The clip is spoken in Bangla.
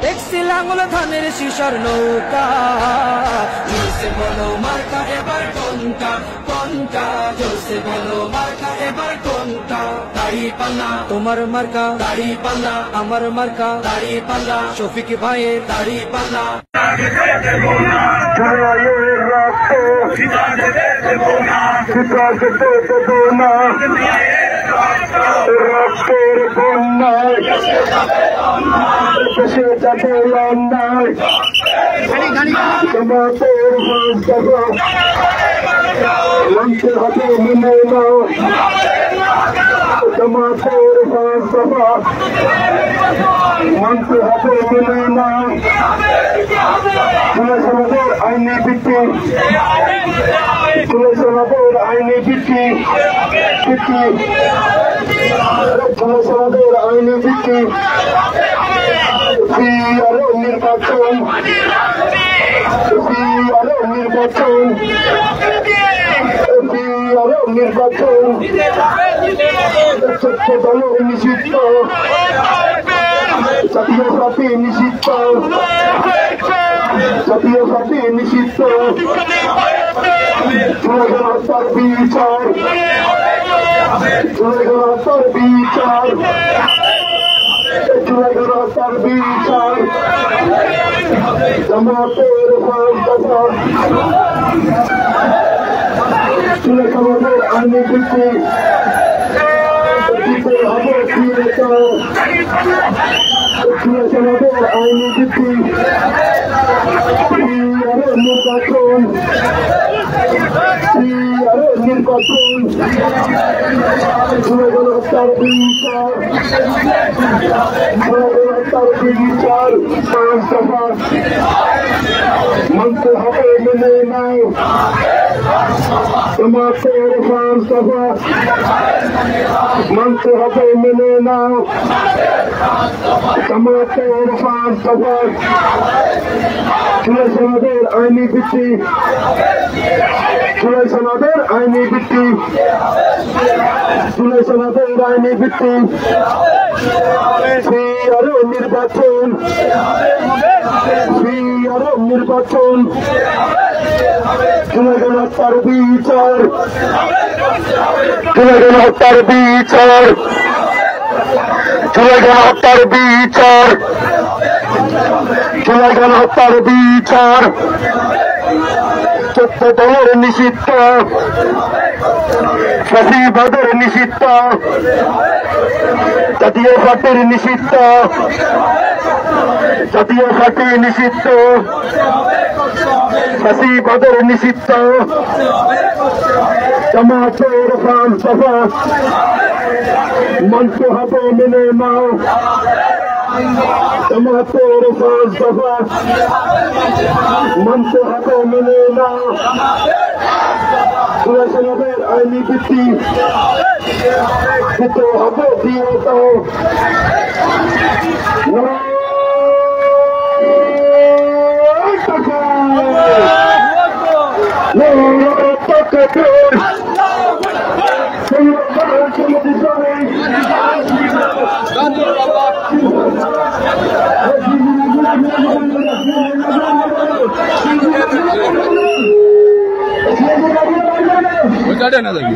দেখছি লাঙ্গল ধানের শিশর নৌকা, জোরসে বলো মার্কা এবার কোনটা কোনটা, জোরসে বলো মার্কা এবার কোনটা। দাড়ি পাল্লা তোমার মার্কা, দাড়ি পাল্লা আমার মার্কা, দাড়ি পাল্লা শফিক ভাইয়ের দাড়ি পাল্লা। রক্তের বন্যায় দেশে যাবে অন্যায়, তোমাদের মানতে হবে মেনে নাও, তোমাদের মানতে হবে মেনে নাও। তুলেছেন আইনি ভিত্তি, তুলেছেন আইনি ভিত্তি, তুলেছেন আইনি ভিত্তি, আরো নির্বাচন, আরো নির্বাচন, আরো নির্বাচন, সত্য দল নিষিদ্ধ, জাতীয় পার্টি নিষিদ্ধ, জাতীয় পার্টি নিষিদ্ধ, জুলাই হত্যার বিচার, জুলাই হত্যার বিচার, জুলাই হত্যার বিচার, জামাতের জুলাই সমাজের আইনি ভিত্তি দিতে হবে ফিরে চাও, জুলাই সমাজের আইনি ভিত্তি, আরো নির্বাচন, আরো নির্বাচন, জুলাই হত্যার বিচার, জুলাই হত্যার বিচার, পাঁচ দফা মানতে হবে মেনে নাও, তোমাদের পাঁচ দফা মানতে হবে মেনে নাও, তোমাদের পাঁচ দফা জুলাই সমাজের আইনি ভিত্তি, জুলাই সমাজের আইনি ভিত্তি, জুলাই সমাজের আইনি ভিত্তি, আরো নির্বাচন, আরো নির্বাচন, জুলাই হত্যার বিচার, জুলাই হত্যার বিচার, জুলাই হত্যার বিচার, জুলাই হত্যার বিচার, চোদ্দ দলের নিষিদ্ধ, ফ্যাসিবাদের নিষিদ্ধ, জাতীয় পার্টির নিষিদ্ধ, জাতীয় পার্টি নিষিদ্ধ, ফ্যাসিবাদের নিষিদ্ধ, জামাতের পাঁচ দফা মানতে হবে মেনে নাও, জামাতের পাঁচ দফা মানতে হবে মেনে নাও, জুলাই সমাজের আইনি ভিত্তি দিতে হবে দিয়ে দাও। ওই কাটে না দেখি।